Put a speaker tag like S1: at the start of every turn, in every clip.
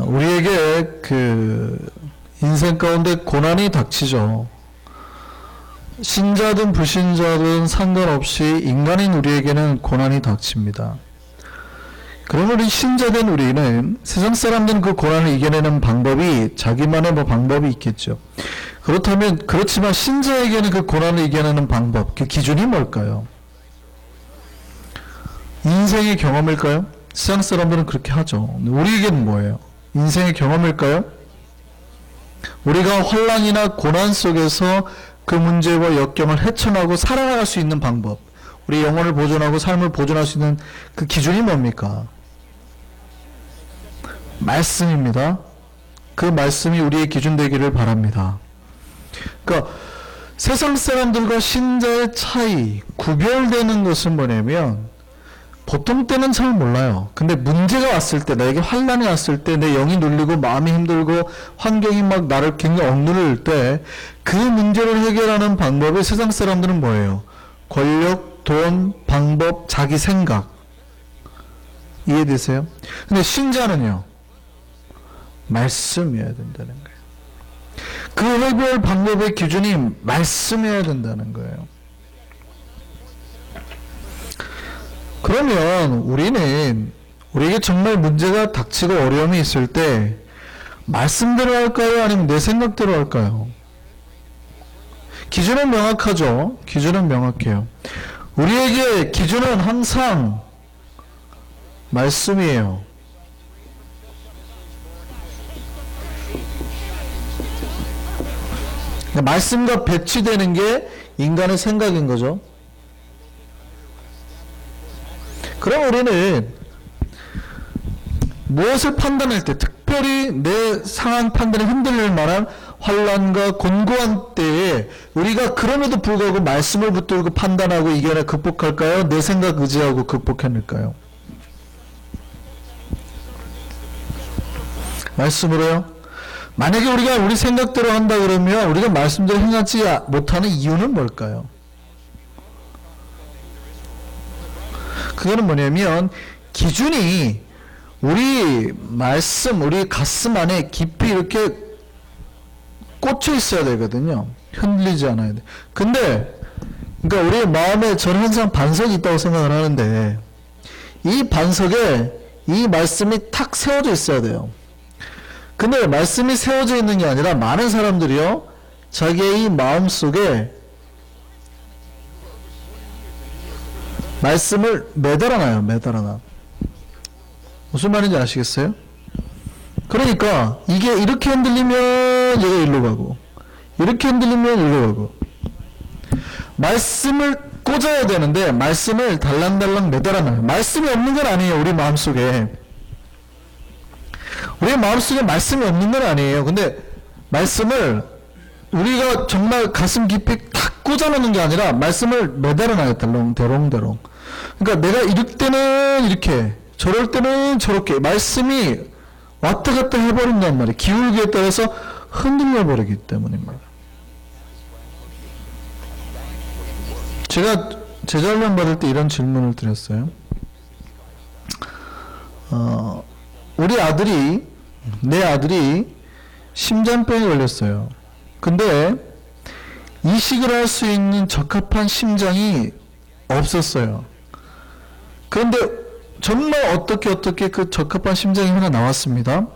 S1: 우리에게 인생 가운데 고난이 닥치죠. 신자든 불신자든 상관없이 인간인 우리에게는 고난이 닥칩니다. 그러면 우리 신자된 우리는 세상 사람들은 그 고난을 이겨내는 방법이 자기만의 방법이 있겠죠. 그렇지만 신자에게는 그 고난을 이겨내는 방법, 그 기준이 뭘까요? 인생의 경험일까요? 세상 사람들은 그렇게 하죠. 우리에게는 뭐예요? 인생의 경험일까요? 우리가 환난이나 고난 속에서 그 문제와 역경을 헤쳐나고 살아나갈 수 있는 방법, 우리 영혼을 보존하고 삶을 보존할 수 있는 그 기준이 뭡니까? 말씀입니다. 그 말씀이 우리의 기준 되기를 바랍니다. 그러니까 세상 사람들과 신자의 차이, 구별되는 것은 뭐냐면 보통 때는 잘 몰라요. 근데 문제가 왔을 때, 나에게 환난이 왔을 때, 내 영이 눌리고 마음이 힘들고 환경이 막 나를 굉장히 억누를 때 그 문제를 해결하는 방법이 세상 사람들은 뭐예요? 권력, 돈, 방법, 자기 생각. 이해되세요? 근데 신자는요, 말씀이어야 된다는 거예요. 그 해결 방법의 기준이 말씀이어야 된다는 거예요. 그러면 우리에게 정말 문제가 닥치고 어려움이 있을 때 말씀대로 할까요? 아니면 내 생각대로 할까요? 기준은 명확하죠. 기준은 명확해요. 우리에게 기준은 항상 말씀이에요. 말씀과 배치되는 게 인간의 생각인 거죠. 그럼 우리는 무엇을 판단할 때, 특별히 내 상황 판단이 흔들릴 만한 환난과 곤고한 때에 우리가 그럼에도 불구하고 말씀을 붙들고 판단하고 이겨내 극복할까요? 내 생각 의지하고 극복해낼까요? 말씀으로요? 만약에 우리가 우리 생각대로 한다 그러면 우리가 말씀대로 행하지 못하는 이유는 뭘까요? 그거는 뭐냐면 기준이 우리 말씀, 우리 가슴 안에 깊이 이렇게 꽂혀 있어야 되거든요. 흔들리지 않아야 돼. 근데 그러니까 우리 마음에 저는 항상 반석이 있다고 생각을 하는데 이 반석에 이 말씀이 탁 세워져 있어야 돼요. 근데 말씀이 세워져 있는 게 아니라 많은 사람들이요, 자기의 이 마음속에 말씀을 매달아놔요. 매달아놔. 무슨 말인지 아시겠어요? 그러니까 이게 이렇게 흔들리면 얘가 일로 가고 이렇게 흔들리면 일로 가고, 말씀을 꽂아야 되는데 말씀을 달랑달랑 매달아놔요. 말씀이 없는 건 아니에요. 우리 마음속에 말씀이 없는 건 아니에요. 근데 말씀을 우리가 정말 가슴 깊이 탁 꽂아놓는 게 아니라 말씀을 매달아놔요. 대롱대롱. 그러니까 내가 이럴 때는 이렇게, 저럴 때는 저렇게 말씀이 왔다 갔다 해버린단 말이에요. 기울기에 따라서 흔들려 버리기 때문입니다. 제가 제자훈련 받을 때 이런 질문을 드렸어요. 내 아들이 심장병에 걸렸어요. 근데 이식을 할 수 있는 적합한 심장이 없었어요. 그런데 정말 어떻게 그 적합한 심장이 하나 나왔습니다.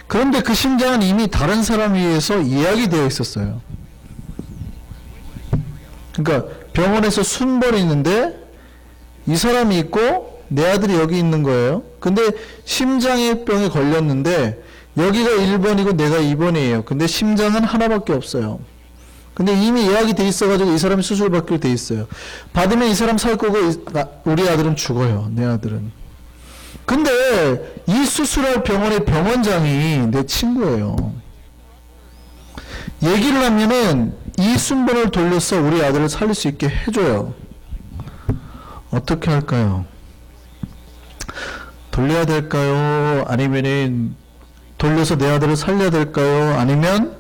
S1: 그런데 그 심장은 이미 다른 사람에 의해서 예약이 되어 있었어요. 그러니까 병원에서 순번이 있는데 이 사람이 있고 내 아들이 여기 있는 거예요. 근데 심장의 병에 걸렸는데 여기가 1번이고 내가 2번이에요. 근데 심장은 하나밖에 없어요. 근데 이미 예약이 돼 있어가지고 이 사람이 수술 받기로 돼 있어요. 받으면 이 사람 살 거고 우리 아들은 죽어요. 내 아들은. 근데 이 수술할 병원의 병원장이 내 친구예요. 얘기를 하면은 이 순번을 돌려서 우리 아들을 살릴 수 있게 해줘요. 어떻게 할까요? 돌려야 될까요? 아니면은 돌려서 내 아들을 살려야 될까요? 아니면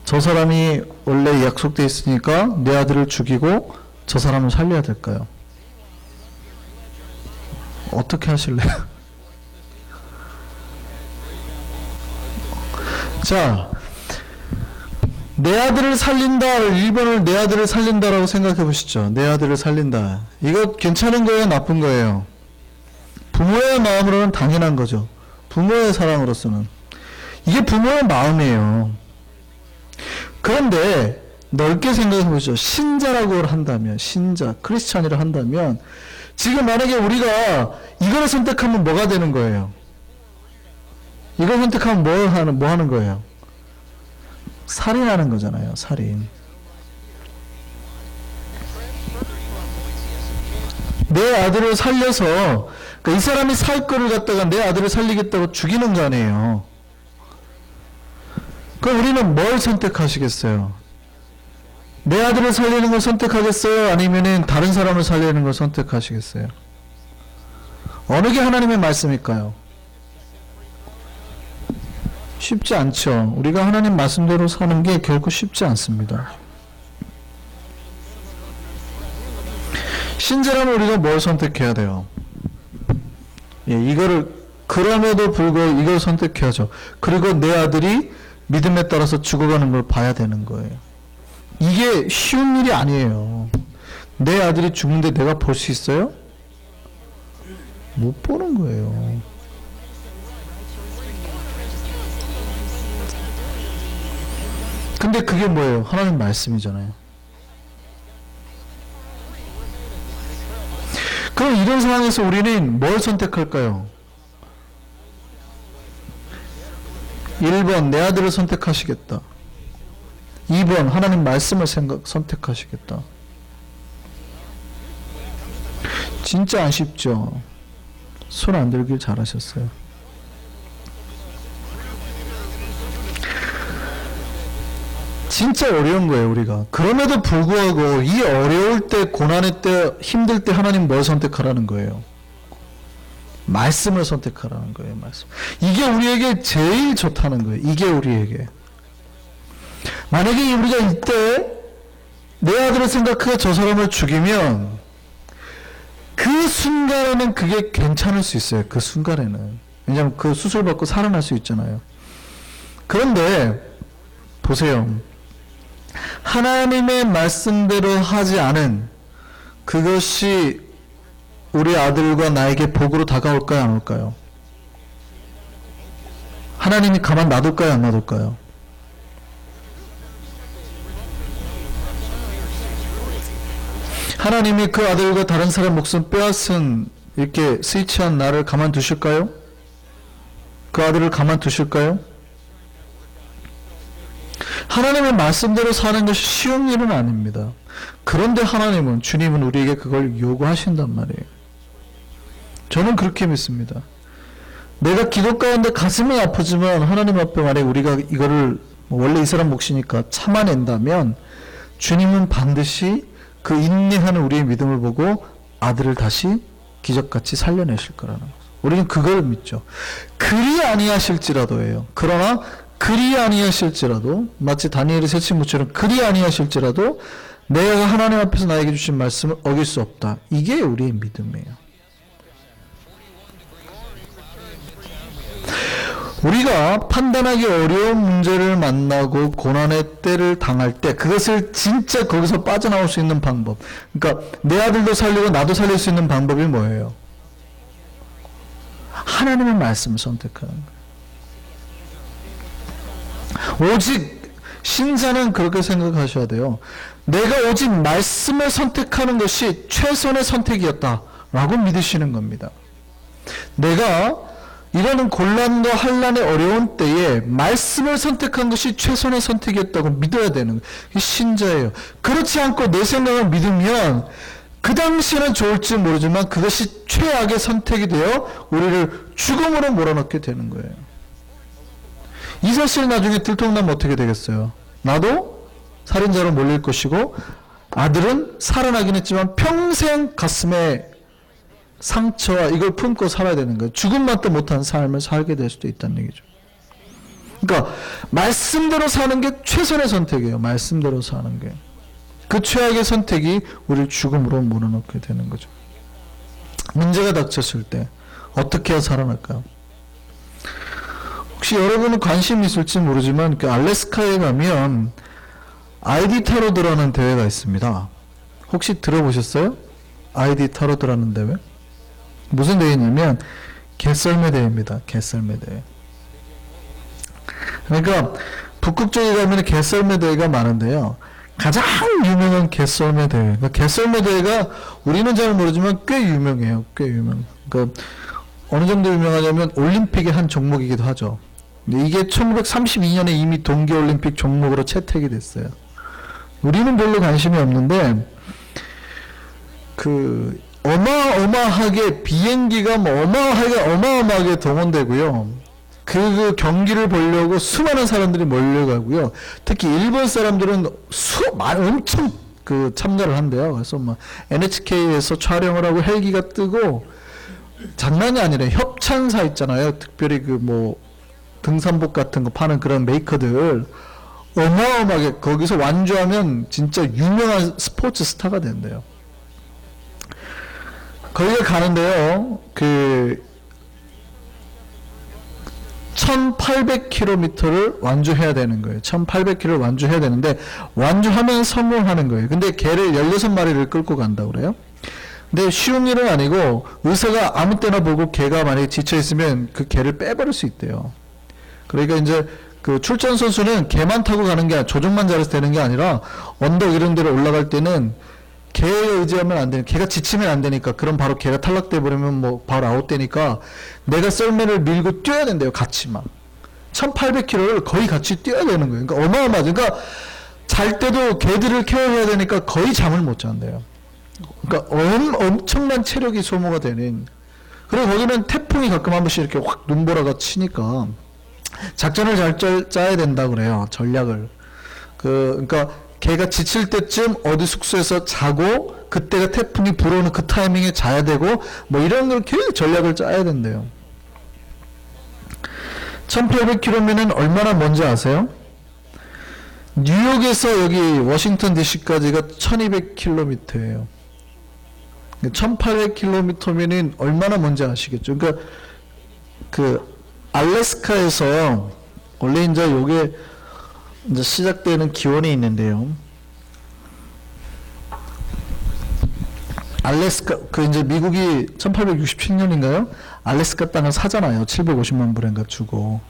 S1: 저 사람이 원래 약속돼 있으니까 내 아들을 죽이고 저 사람을 살려야 될까요? 어떻게 하실래요? 자, 내 아들을 살린다. 1번을 내 아들을 살린다라고 생각해 보시죠. 내 아들을 살린다. 이거 괜찮은 거예요? 나쁜 거예요? 부모의 마음으로는 당연한 거죠. 부모의 사랑으로서는. 이게 부모의 마음이에요. 그런데 넓게 생각해 보죠. 신자라고 한다면, 신자, 크리스찬이라 한다면, 지금 만약에 우리가 이거를 선택하면 뭐가 되는 거예요? 이걸 선택하면 뭐 하는 거예요? 살인하는 거잖아요. 살인. 내 아들을 살려서, 그러니까 이 사람이 살 거를 갖다가 내 아들을 살리겠다고 죽이는 거 아니에요. 그럼 우리는 뭘 선택하시겠어요? 내 아들을 살리는 걸 선택하겠어요? 아니면은 다른 사람을 살리는 걸 선택하시겠어요? 어느 게 하나님의 말씀일까요? 쉽지 않죠. 우리가 하나님 말씀대로 사는 게 결코 쉽지 않습니다. 신자라면 우리가 뭘 선택해야 돼요? 그럼에도 불구하고 이걸 선택해야죠. 그리고 내 아들이 믿음에 따라서 죽어가는 걸 봐야 되는 거예요. 이게 쉬운 일이 아니에요. 내 아들이 죽는데 내가 볼 수 있어요? 못 보는 거예요. 근데 그게 뭐예요? 하나님 말씀이잖아요. 그럼 이런 상황에서 우리는 뭘 선택할까요? 1번 내 아들을 선택하시겠다. 2번 하나님 말씀을 선택하시겠다. 진짜 안 쉽죠? 손 안 들길 잘하셨어요. 진짜 어려운 거예요, 우리가. 그럼에도 불구하고 이 어려울 때, 고난의 때, 힘들 때 하나님 뭘 선택하라는 거예요? 말씀을 선택하라는 거예요, 말씀. 이게 우리에게 제일 좋다는 거예요. 이게 우리에게. 만약에 우리가 이때 내 아들을 생각해 저 사람을 죽이면 그 순간에는 그게 괜찮을 수 있어요. 그 순간에는. 왜냐하면 그 수술받고 살아날 수 있잖아요. 그런데 보세요. 하나님의 말씀대로 하지 않은 그것이 우리 아들과 나에게 복으로 다가올까요? 안 올까요? 하나님이 가만 놔둘까요? 안 놔둘까요? 하나님이 그 아들과 다른 사람 목숨 빼앗은 이렇게 스위치한 나를 가만 두실까요? 그 아들을 가만 두실까요? 하나님의 말씀대로 사는 것이 쉬운 일은 아닙니다. 그런데 주님은 우리에게 그걸 요구하신단 말이에요. 저는 그렇게 믿습니다. 내가 기도 가운데 가슴이 아프지만 하나님 앞에 만약에 우리가 이거를 원래 이 사람 몫이니까 참아낸다면 주님은 반드시 그 인내하는 우리의 믿음을 보고 아들을 다시 기적같이 살려내실 거라는 거죠. 우리는 그걸 믿죠. 그리 아니하실지라도예요. 그러나 그리 아니하실지라도 마치 다니엘의 새 친구처럼 그리 아니하실지라도 내가 하나님 앞에서 나에게 주신 말씀을 어길 수 없다. 이게 우리의 믿음이에요. 우리가 판단하기 어려운 문제를 만나고 고난의 때를 당할 때 그것을 진짜 거기서 빠져나올 수 있는 방법, 그러니까 내 아들도 살리고 나도 살릴 수 있는 방법이 뭐예요? 하나님의 말씀을 선택하는 거예요. 오직 신자는 그렇게 생각하셔야 돼요. 내가 오직 말씀을 선택하는 것이 최선의 선택이었다라고 믿으시는 겁니다. 내가 이러는 곤란과 환란의 어려운 때에 말씀을 선택한 것이 최선의 선택이었다고 믿어야 되는 거예요. 신자예요. 그렇지 않고 내 생각을 믿으면 그 당시에는 좋을지 모르지만 그것이 최악의 선택이 되어 우리를 죽음으로 몰아넣게 되는 거예요. 이 사실 나중에 들통나면 어떻게 되겠어요? 나도 살인자로 몰릴 것이고 아들은 살아나긴 했지만 평생 가슴에 상처와 이걸 품고 살아야 되는 거예요. 죽음 맛도 못한 삶을 살게 될 수도 있다는 얘기죠. 그러니까 말씀대로 사는 게 최선의 선택이에요. 말씀대로 사는 게. 그 최악의 선택이 우리를 죽음으로 몰아넣게 되는 거죠. 문제가 닥쳤을 때 어떻게 해야 살아날까요? 혹시 여러분은 관심 있을지 모르지만 그 알래스카에 가면 아이디타로드라는 대회가 있습니다. 혹시 들어보셨어요? 아이디타로드라는 대회? 무슨 대회냐면 개썰매 대회입니다. 개썰매 대회. 그러니까 북극 쪽에 가면 개썰매 대회가 많은데요. 가장 유명한 개썰매 대회. 그러니까 개썰매 대회가 우리는 잘 모르지만 꽤 유명해요. 꽤 유명. 그러니까 어느 정도 유명하냐면 올림픽의 한 종목이기도 하죠. 근데 이게 1932년에 이미 동계올림픽 종목으로 채택이 됐어요. 우리는 별로 관심이 없는데 그 어마어마하게 비행기가 뭐 어마어마하게 동원되고요. 그 경기를 보려고 수많은 사람들이 몰려가고요. 특히 일본 사람들은 엄청 그 참가를 한대요. 그래서 뭐 NHK에서 촬영을 하고 헬기가 뜨고 장난이 아니라 협찬사 있잖아요. 특별히 그 뭐 등산복 같은 거 파는 그런 메이커들 어마어마하게 거기서 완주하면 진짜 유명한 스포츠 스타가 된대요. 거기가 가는데요. 그 1800km를 완주해야 되는 거예요. 1800km를 완주해야 되는데 완주하면 성공하는 거예요. 근데 개를 16마리를 끌고 간다고 그래요. 근데 쉬운 일은 아니고 의사가 아무 때나 보고 개가 만약에 지쳐 있으면 그 개를 빼버릴 수 있대요. 그러니까 이제 그 출전 선수는 개만 타고 가는 게 조종만 잘해서 되는 게 아니라 언덕 이런 데로 올라갈 때는 개에 의지하면 안 되는, 개가 지치면 안 되니까, 그럼 바로 개가 탈락돼 버리면 뭐 바로 아웃되니까 내가 썰매를 밀고 뛰어야 된대요. 같이 막 1800km를 거의 같이 뛰어야 되는 거예요. 그러니까 어마어마하죠. 그러니까 잘 때도 개들을 케어해야 되니까 거의 잠을 못 잔대요. 그러니까 엄청난 체력이 소모가 되는. 그리고 거기는 태풍이 가끔 한 번씩 이렇게 확 눈보라가 치니까 작전을 잘 짜야 된다 그래요. 전략을. 그러니까 개가 지칠 때쯤 어디 숙소에서 자고 그때가 태풍이 불어오는 그 타이밍에 자야 되고 뭐 이런 걸 계속 전략을 짜야 된대요. 1800km면은 얼마나 먼지 아세요? 뉴욕에서 여기 워싱턴 DC까지가 1200km예요. 1800km면은 얼마나 먼지 아시겠죠? 그러니까 그 알래스카에서 원래 이제 요게 이제 시작되는 기원이 있는데요. 알래스카, 그 이제 미국이 1867년인가요? 알래스카 땅을 사잖아요. 750만 불인가 주고.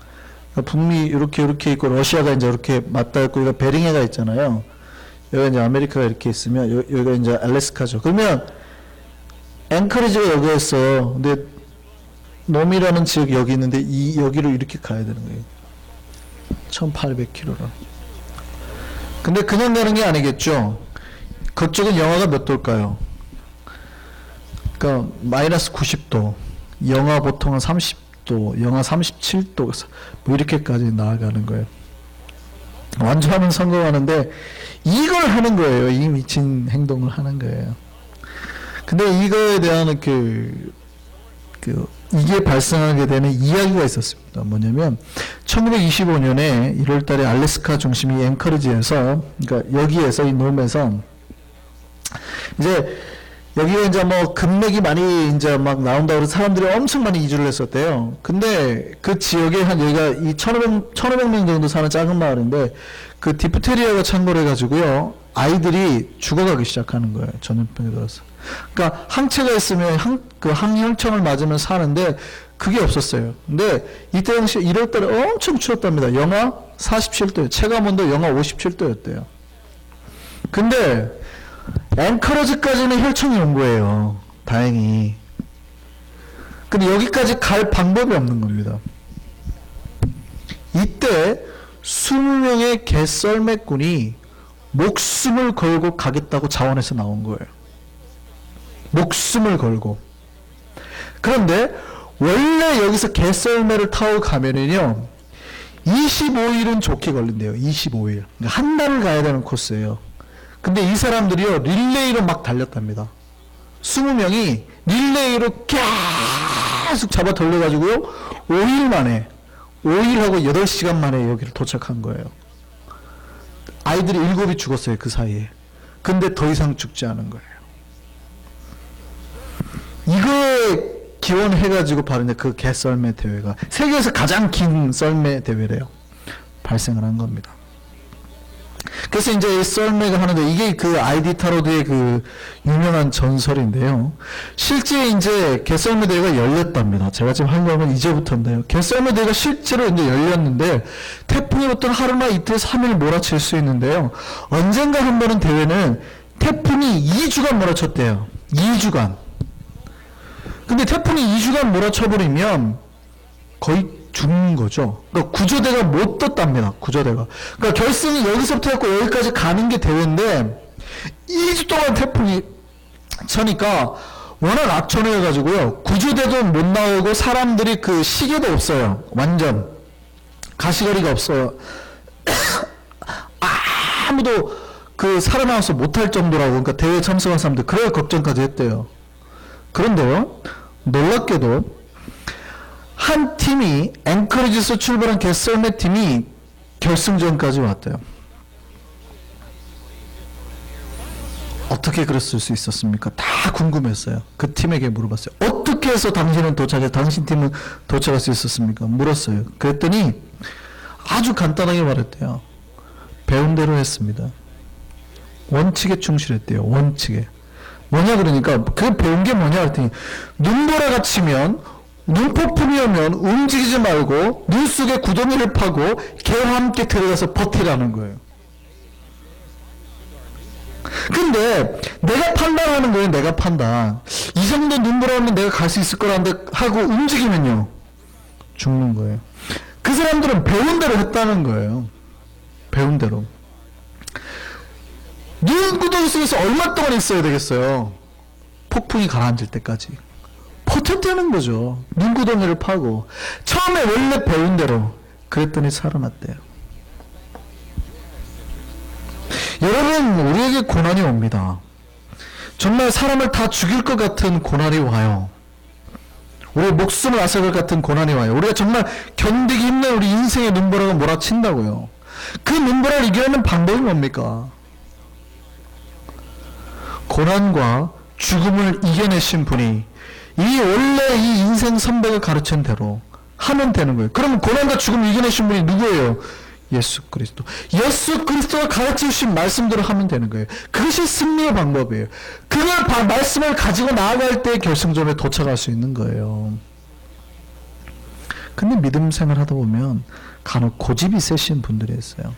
S1: 그러니까 북미 이렇게 있고 러시아가 이제 이렇게 맞닿아 있고 여기가 베링해가 있잖아요. 여기가 이제 아메리카가 이렇게 있으면 여기가 이제 알래스카죠. 그러면 앵커리지가 여기였어요. 근데 놈이라는 지역이 여기 있는데 여기로 이렇게 가야 되는 거예요. 1800km로. 근데 그냥 가는 게 아니겠죠. 그쪽은 영하가 몇 도일까요? 그러니까 마이너스 90도, 영하 보통은 30도, 영하 37도 뭐 이렇게까지 나아가는 거예요. 완주하면 성공하는데 이걸 하는 거예요. 이 미친 행동을 하는 거예요. 근데 이거에 대한 이게 발생하게 되는 이야기가 있었습니다. 뭐냐면 1925년에 1월 달에 알래스카 중심이 앵커리지에서, 그러니까 여기에서 이 놈에서 이제 여기에 이제 뭐 금맥이 많이 이제 막 나온다고 해서 사람들이 엄청 많이 이주를 했었대요. 근데 그 지역에 한 여기가 이 1500명 정도 사는 작은 마을인데 그 디프테리아가 창궐 해가지고요. 아이들이 죽어가기 시작하는 거예요. 전염병에 들어서. 그러니까 항체가 있으면 항혈청을 맞으면 사는데 그게 없었어요. 근데 이때 당시 1월 달에 엄청 추웠답니다. 영하 47도예요. 체감온도 영하 57도였대요. 근데 앵커러지까지는 혈청이 온 거예요. 다행히. 근데 여기까지 갈 방법이 없는 겁니다. 이때 20명의 개썰매꾼이 목숨을 걸고 가겠다고 자원해서 나온 거예요. 목숨을 걸고. 그런데 원래 여기서 개썰매를 타고 가면은요 25일은 좋게 걸린대요. 25일. 그러니까 한 달을 가야 되는 코스예요. 근데 이 사람들이요 릴레이로 막 달렸답니다. 20명이 릴레이로 계속 잡아 돌려가지고요 5일 만에 5일하고 8시간 만에 여기를 도착한 거예요. 아이들이 7이 죽었어요. 그 사이에. 근데 더 이상 죽지 않은 거예요. 이거에 기원해가지고 바로 이제 그 개썰매 대회가 세계에서 가장 긴 썰매 대회래요. 발생을 한 겁니다. 그래서 이제 이 썰매가 하는데 이게 그 아이디타로드의 그 유명한 전설인데요. 실제 이제 개썰매 대회가 열렸답니다. 제가 지금 한 거는 이제부터인데요. 개썰매 대회가 실제로 이제 열렸는데 태풍이 어떤 하루나 이틀, 3일 몰아칠 수 있는데요. 언젠가 한 번은 대회는 태풍이 2주간 몰아쳤대요. 2주간. 근데 태풍이 2주간 몰아쳐버리면 거의 죽는 거죠. 그러니까 구조대가 못 떴답니다. 구조대가. 그러니까 결승이 여기서부터 해갖고 여기까지 가는 게 대회인데 2주 동안 태풍이 쳐니까 워낙 악천후해가지고요. 구조대도 못 나오고 사람들이 그 시계도 없어요. 완전 가시거리가 없어요. 아무도 그 살아나와서 못할 정도라고. 그러니까 대회에 참석한 사람들 그래야 걱정까지 했대요. 그런데요, 놀랍게도 한 팀이 앵커리지에서 출발한 개썰매 팀이 결승전까지 왔대요. 어떻게 그랬을 수 있었습니까? 다 궁금했어요. 그 팀에게 물어봤어요. 어떻게 해서 당신은 당신 팀은 도착할 수 있었습니까? 물었어요. 그랬더니 아주 간단하게 말했대요. 배운 대로 했습니다. 원칙에 충실했대요. 원칙에. 뭐냐 그러니까 그 배운 게 뭐냐 그랬더니 눈보라가 치면 눈폭풍이 오면 움직이지 말고 눈 속에 구덩이를 파고 개와 함께 들어가서 버티라는 거예요. 근데 내가 판단하는 거예요. 내가 판단. 이 정도 눈보라 오면 내가 갈 수 있을 거라는데 하고 움직이면요 죽는 거예요. 그 사람들은 배운 대로 했다는 거예요. 배운 대로. 눈구덩이 속에서 얼마 동안 있어야 되겠어요? 폭풍이 가라앉을 때까지. 버텼다는 거죠. 눈구덩이를 파고. 처음에 원래 배운 대로. 그랬더니 살아났대요. 여러분, 우리에게 고난이 옵니다. 정말 사람을 다 죽일 것 같은 고난이 와요. 우리의 목숨을 앗아갈 것 같은 고난이 와요. 우리가 정말 견디기 힘든 우리 인생의 눈보라가 몰아친다고요. 그 눈보라를 이겨내는 방법이 뭡니까? 고난과 죽음을 이겨내신 분이 원래 이 인생 선배가 가르친 대로 하면 되는 거예요. 그러면 고난과 죽음을 이겨내신 분이 누구예요? 예수 그리스도. 예수 그리스도가 가르치신 말씀대로 하면 되는 거예요. 그것이 승리의 방법이에요. 그걸 말씀을 가지고 나아갈 때 결승점에 도착할 수 있는 거예요. 근데 믿음 생활 하다 보면 간혹 고집이 세신 분들이 있어요.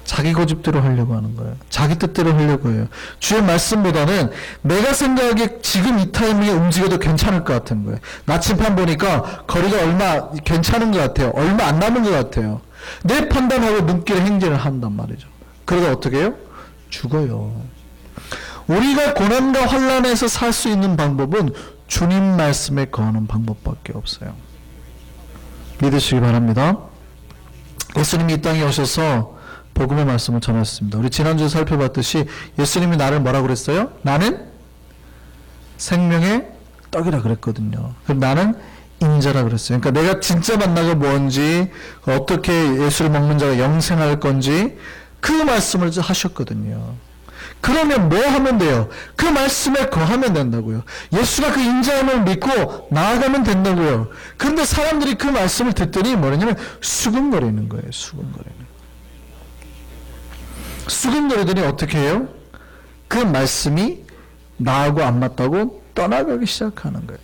S1: 자기 고집대로 하려고 하는 거예요. 자기 뜻대로 하려고 해요. 주의 말씀보다는 내가 생각하기에 지금 이 타이밍에 움직여도 괜찮을 것 같은 거예요. 나침판 보니까 거리가 얼마 괜찮은 것 같아요. 얼마 안 남은 것 같아요. 내 판단하고 눈길에 행진을 한단 말이죠. 그러다 어떻게 해요? 죽어요. 우리가 고난과 환난에서 살 수 있는 방법은 주님 말씀에 거하는 방법밖에 없어요. 믿으시기 바랍니다. 예수님이 이 땅에 오셔서 복음의 말씀을 전하셨습니다. 우리 지난주에 살펴봤듯이 예수님이 나를 뭐라고 그랬어요? 나는 생명의 떡이라 그랬거든요. 그럼 나는 인자라 그랬어요. 그러니까 내가 진짜 만나가 뭔지, 어떻게 예수를 먹는 자가 영생할 건지 그 말씀을 하셨거든요. 그러면 뭐 하면 돼요? 그 말씀에 거하면 된다고요. 예수가 그 인자함을 믿고 나아가면 된다고요. 그런데 사람들이 그 말씀을 듣더니 뭐냐면 수근거리는 거예요. 수근거리더니 어떻게 해요? 그 말씀이 나하고 안 맞다고 떠나가기 시작하는 거예요.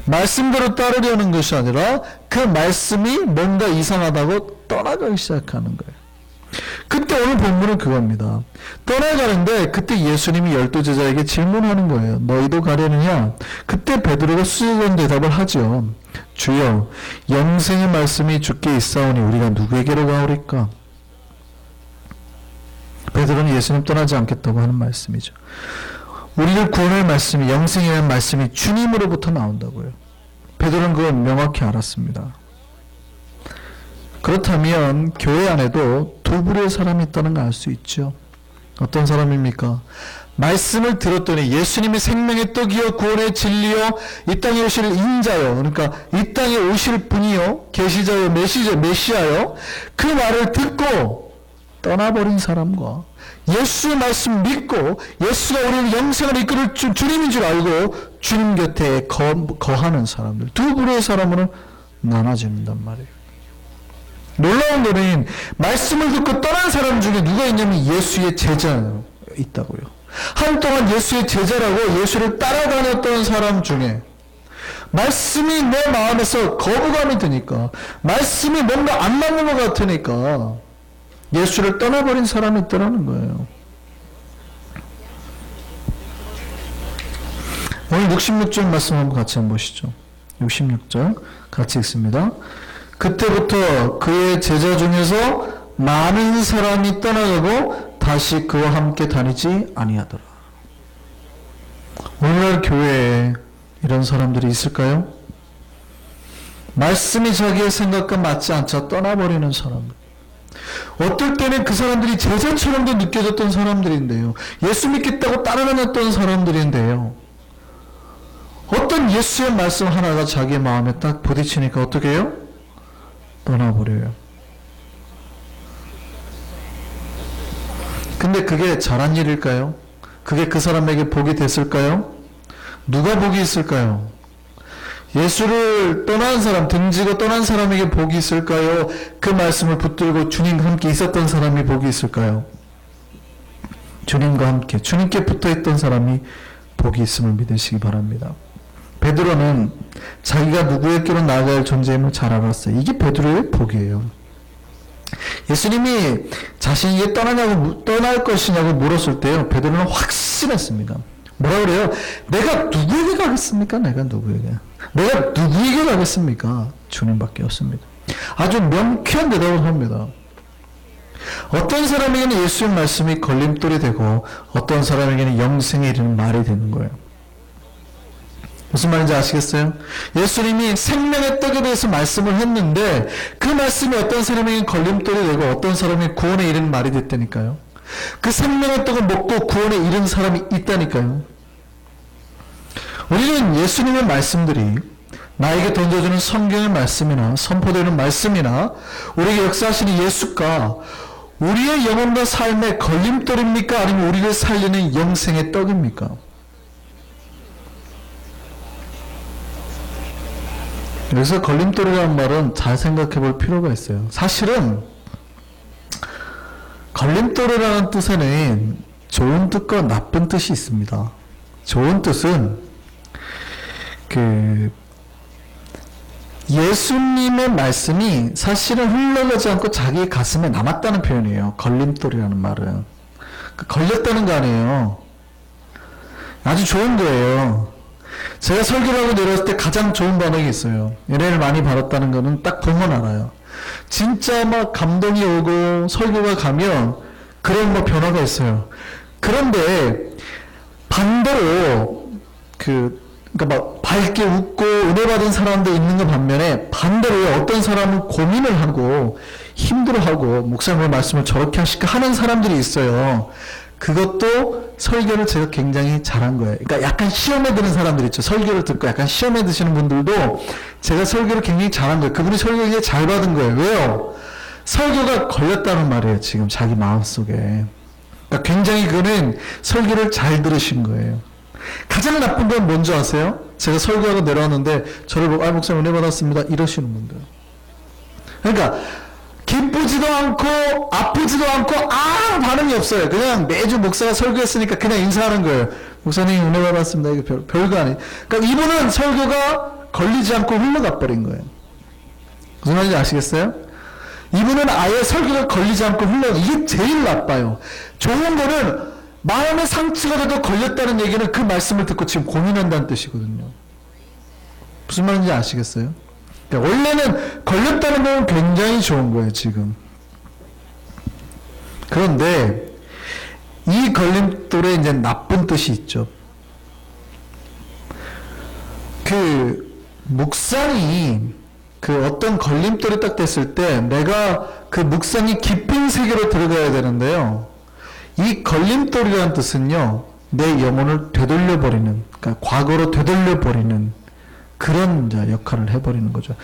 S1: 말씀대로 따르려는 것이 아니라 그 말씀이 뭔가 이상하다고 떠나가기 시작하는 거예요. 그때 오늘 본문은 그겁니다. 떠나가는데 그때 예수님이 12제자에게 질문하는 거예요. 너희도 가려느냐? 그때 베드로가 수줍은 대답을 하죠. 주여, 영생의 말씀이 주께 있사오니 우리가 누구에게로 가오리까? 베드로는 예수님 떠나지 않겠다고 하는 말씀이죠. 우리를 구원할 말씀이, 영생이라는 말씀이 주님으로부터 나온다고요. 베드로는 그걸 명확히 알았습니다. 그렇다면 교회 안에도 두 부류의 사람이 있다는 걸 알 수 있죠. 어떤 사람입니까? 말씀을 들었더니 예수님의 생명의 떡이요 구원의 진리요 이 땅에 오실 인자요, 그러니까 이 땅에 오실 분이요 계시자요 메시아요, 그 말을 듣고 떠나버린 사람과 예수의 말씀 믿고 예수가 우리를 영생을 이끌을 주님인 줄 알고 주님 곁에 거하는 사람들, 두 부류의 사람으로 나눠진단 말이에요. 놀라운 거는 말씀을 듣고 떠난 사람 중에 누가 있냐면 예수의 제자가 있다고요. 한동안 예수의 제자라고 예수를 따라다녔던 사람 중에 말씀이 내 마음에서 거부감이 드니까, 말씀이 뭔가 안 맞는 것 같으니까 예수를 떠나버린 사람이 있더라는 거예요. 오늘 66절 말씀 한번 같이 한번 보시죠. 66절 같이 읽습니다. 그때부터 그의 제자 중에서 많은 사람이 떠나가고 다시 그와 함께 다니지 아니하더라. 오늘날 교회에 이런 사람들이 있을까요? 말씀이 자기의 생각과 맞지 않자 떠나버리는 사람들. 어떨 때는 그 사람들이 제자처럼도 느껴졌던 사람들인데요. 예수 믿겠다고 따라다녔던 사람들인데요. 어떤 예수의 말씀 하나가 자기의 마음에 딱 부딪히니까 어떻게 해요? 떠나버려요. 근데 그게 잘한 일일까요? 그게 그 사람에게 복이 됐을까요? 누가 복이 있을까요? 예수를 떠난 사람, 등지고 떠난 사람에게 복이 있을까요? 그 말씀을 붙들고 주님과 함께 있었던 사람이 복이 있을까요? 주님과 함께, 주님께 붙어있던 사람이 복이 있음을 믿으시기 바랍니다. 베드로는 자기가 누구에게로 나아가야 할 존재임을 잘 알았어요. 이게 베드로의 복이에요. 예수님이 자신이 떠날 것이냐고 물었을 때요, 베드로는 확신했습니다. 뭐라 그래요? 내가 누구에게 가겠습니까? 내가 누구에게 가겠습니까? 주님밖에 없습니다. 아주 명쾌한 대답을 합니다. 어떤 사람에게는 예수의 말씀이 걸림돌이 되고 어떤 사람에게는 영생에 이르는 말이 되는 거예요. 무슨 말인지 아시겠어요? 예수님이 생명의 떡에 대해서 말씀을 했는데 그 말씀이 어떤 사람에게는 걸림돌이 되고 어떤 사람에게는 구원에 이르는 말이 됐다니까요. 그 생명의 떡을 먹고 구원에 이른 사람이 있다니까요. 우리는 예수님의 말씀들이 나에게 던져주는 성경의 말씀이나 선포되는 말씀이나 우리에게 역사하시는 예수가 우리의 영혼과 삶의 걸림돌입니까? 아니면 우리를 살리는 영생의 떡입니까? 여기서 걸림돌이라는 말은 잘 생각해 볼 필요가 있어요. 사실은 걸림돌이라는 뜻에는 좋은 뜻과 나쁜 뜻이 있습니다. 좋은 뜻은 예수님의 말씀이 사실은 흘러가지 않고 자기 가슴에 남았다는 표현이에요. 걸림돌이라는 말은. 걸렸다는 거 아니에요. 아주 좋은 거예요. 제가 설교를 하고 내려왔을 때 가장 좋은 반응이 있어요. 은혜를 많이 받았다는 거는 딱 보면 알아요. 진짜 막 감동이 오고 설교가 가면 그런 뭐 변화가 있어요. 그런데 반대로 그러니까 막 밝게 웃고 은혜 받은 사람도 있는 것 반면에 반대로 어떤 사람은 고민을 하고 힘들어하고 목사님의 말씀을 저렇게 하실까 하는 사람들이 있어요. 그것도 설교를 제가 굉장히 잘한 거예요. 그러니까 약간 시험에 드는 사람들 있죠. 설교를 듣고 약간 시험에 드시는 분들도 제가 설교를 굉장히 잘한 거예요. 그분이 설교를 굉장히 잘 받은 거예요. 왜요? 설교가 걸렸다는 말이에요. 지금 자기 마음속에. 그러니까 굉장히 그는 설교를 잘 들으신 거예요. 가장 나쁜 건 뭔지 아세요? 제가 설교하고 내려왔는데 저를 보고 목사님 은혜 받았습니다 이러시는 분들. 그러니까 기쁘지도 않고 아프지도 않고 아무 반응이 없어요. 그냥 매주 목사가 설교했으니까 그냥 인사하는 거예요. 목사님 은혜 받았습니다. 이게 별거 아니에요. 그러니까 이분은 설교가 걸리지 않고 흘러가 버린 거예요. 무슨 말인지 아시겠어요? 이분은 아예 설교가 걸리지 않고 흘러가. 이게 제일 나빠요. 좋은 거는 마음의 상처가 돼도 걸렸다는 얘기는 그 말씀을 듣고 지금 고민한다는 뜻이거든요. 무슨 말인지 아시겠어요? 그러니까 원래는 걸렸다는 건 굉장히 좋은 거예요, 지금. 그런데 이 걸림돌에 이제 나쁜 뜻이 있죠. 묵상이 어떤 걸림돌이 딱 됐을 때 내가 그 묵상이 깊은 세계로 들어가야 되는데요. 이 걸림돌이라는 뜻은요, 내 영혼을 되돌려버리는, 그러니까 과거로 되돌려버리는 그런 역할을 해버리는 거죠.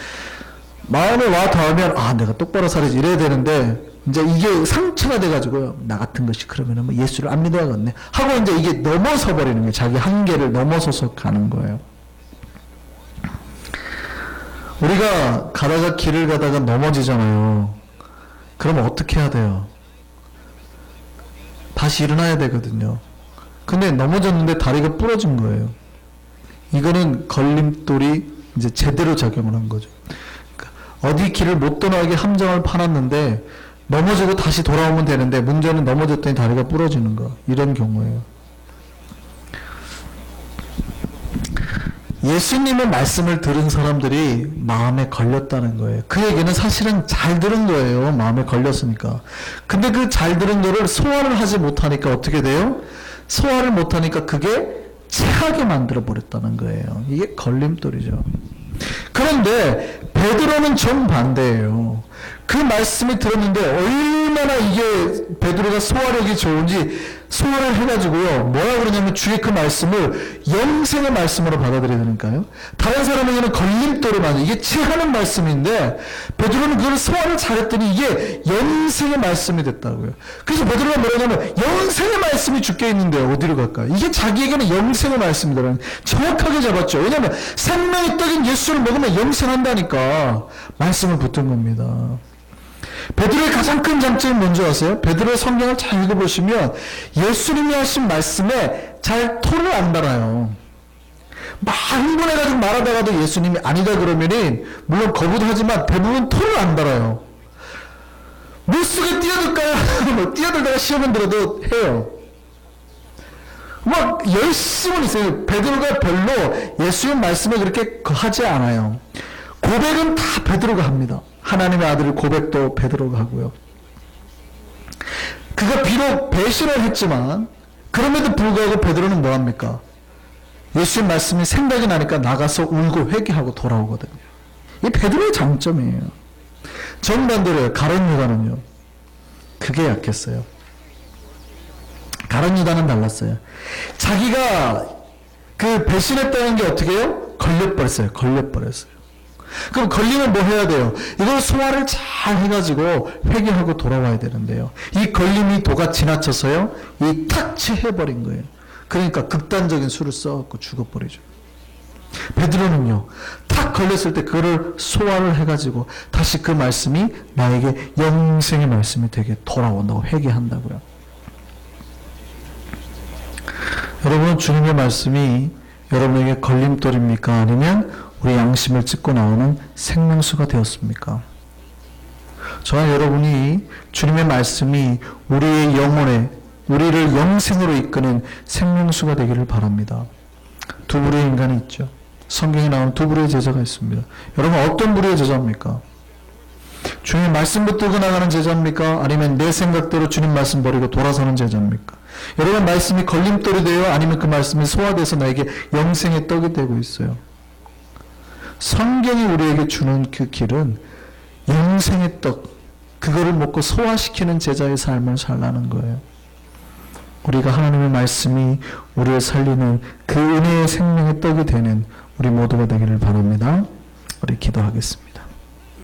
S1: 마음에 와 닿으면, 내가 똑바로 살아야지 이래야 되는데, 이제 이게 상처가 돼가지고요. 나 같은 것이 그러면은 뭐 예수를 안 믿어야겠네 하고 이제 이게 넘어서 버리는 거예요. 자기 한계를 넘어서서 가는 거예요. 우리가 가다가 길을 가다가 넘어지잖아요. 그러면 어떻게 해야 돼요? 다시 일어나야 되거든요. 근데 넘어졌는데 다리가 부러진 거예요. 이거는 걸림돌이 이제 제대로 작용을 한 거죠. 어디 길을 못 떠나게 함정을 파놨는데 넘어지고 다시 돌아오면 되는데 문제는 넘어졌더니 다리가 부러지는 거. 이런 경우예요. 예수님의 말씀을 들은 사람들이 마음에 걸렸다는 거예요. 그 얘기는 사실은 잘 들은 거예요. 마음에 걸렸으니까. 근데 그 잘 들은 거를 소화를 하지 못하니까 어떻게 돼요? 소화를 못하니까 그게 체하게 만들어 버렸다는 거예요. 이게 걸림돌이죠. 그런데 베드로는 정반대예요. 그 말씀이 들었는데 얼마나 이게 베드로가 소화력이 좋은지 소화를 해가지고요. 뭐라 그러냐면 주의 그 말씀을 영생의 말씀으로 받아들이니까요. 다른 사람에게는 걸림돌을 맞아. 이게 체하는 말씀인데 베드로는 그걸 소화를 잘했더니 이게 영생의 말씀이 됐다고요. 그래서 베드로가 뭐라냐면 영생의 말씀이 주께 있는데 어디로 갈까? 이게 자기에게는 영생의 말씀이더라는 정확하게 잡았죠. 왜냐하면 생명의 떡인 예수를 먹으면 영생한다니까 말씀을 붙은 겁니다. 베드로의 가장 큰 장점이 뭔지 아세요? 베드로의 성경을 잘 읽어보시면 예수님이 하신 말씀에 잘 토를 안 달아요. 막 흥분해가지고 말하다가도 예수님이 아니다 그러면은 물론 거부도 하지만 대부분 토를 안 달아요. 물속에 뛰어들까요? 뭐 뛰어들다가 시험은 들어도 해요. 막 열심은 있어요. 베드로가 별로 예수님 말씀에 그렇게 하지 않아요. 고백은 다 베드로가 합니다. 하나님의 아들을 고백도 베드로가 하고요. 그가 비록 배신을 했지만 그럼에도 불구하고 베드로는 뭐합니까? 예수의 말씀이 생각이 나니까 나가서 울고 회개하고 돌아오거든요. 이 베드로의 장점이에요. 정반대로요. 가룟 유다는요. 그게 약했어요. 가룟 유다는 달랐어요. 자기가 그 배신했다는 게 어떻게 해요? 걸려버렸어요. 그럼 걸리면 뭐 해야 돼요? 이걸 소화를 잘 해가지고 회개하고 돌아와야 되는데요. 이 걸림이 도가 지나쳐서요. 이 탁취해버린 거예요. 그러니까 극단적인 수를 써갖고 죽어버리죠. 베드로는요. 탁 걸렸을 때 그거를 소화를 해가지고 다시 그 말씀이 나에게 영생의 말씀이 되게 돌아온다고 회개한다고요. 여러분 주님의 말씀이 여러분에게 걸림돌입니까? 아니면 우리 양심을 찢고 나오는 생명수가 되었습니까? 저와 여러분이 주님의 말씀이 우리의 영혼에 우리를 영생으로 이끄는 생명수가 되기를 바랍니다. 두 부류의 인간이 있죠. 성경에 나오는 두 부류의 제자가 있습니다. 여러분 어떤 부류의 제자입니까? 주님의 말씀 붙들고 나가는 제자입니까? 아니면 내 생각대로 주님 말씀 버리고 돌아서는 제자입니까? 여러분 말씀이 걸림돌이 되어 아니면 그 말씀이 소화돼서 나에게 영생의 떡이 되고 있어요. 성경이 우리에게 주는 그 길은 영생의 떡, 그거를 먹고 소화시키는 제자의 삶을 살라는 거예요. 우리가 하나님의 말씀이 우리를 살리는 그 은혜의 생명의 떡이 되는 우리 모두가 되기를 바랍니다. 우리 기도하겠습니다.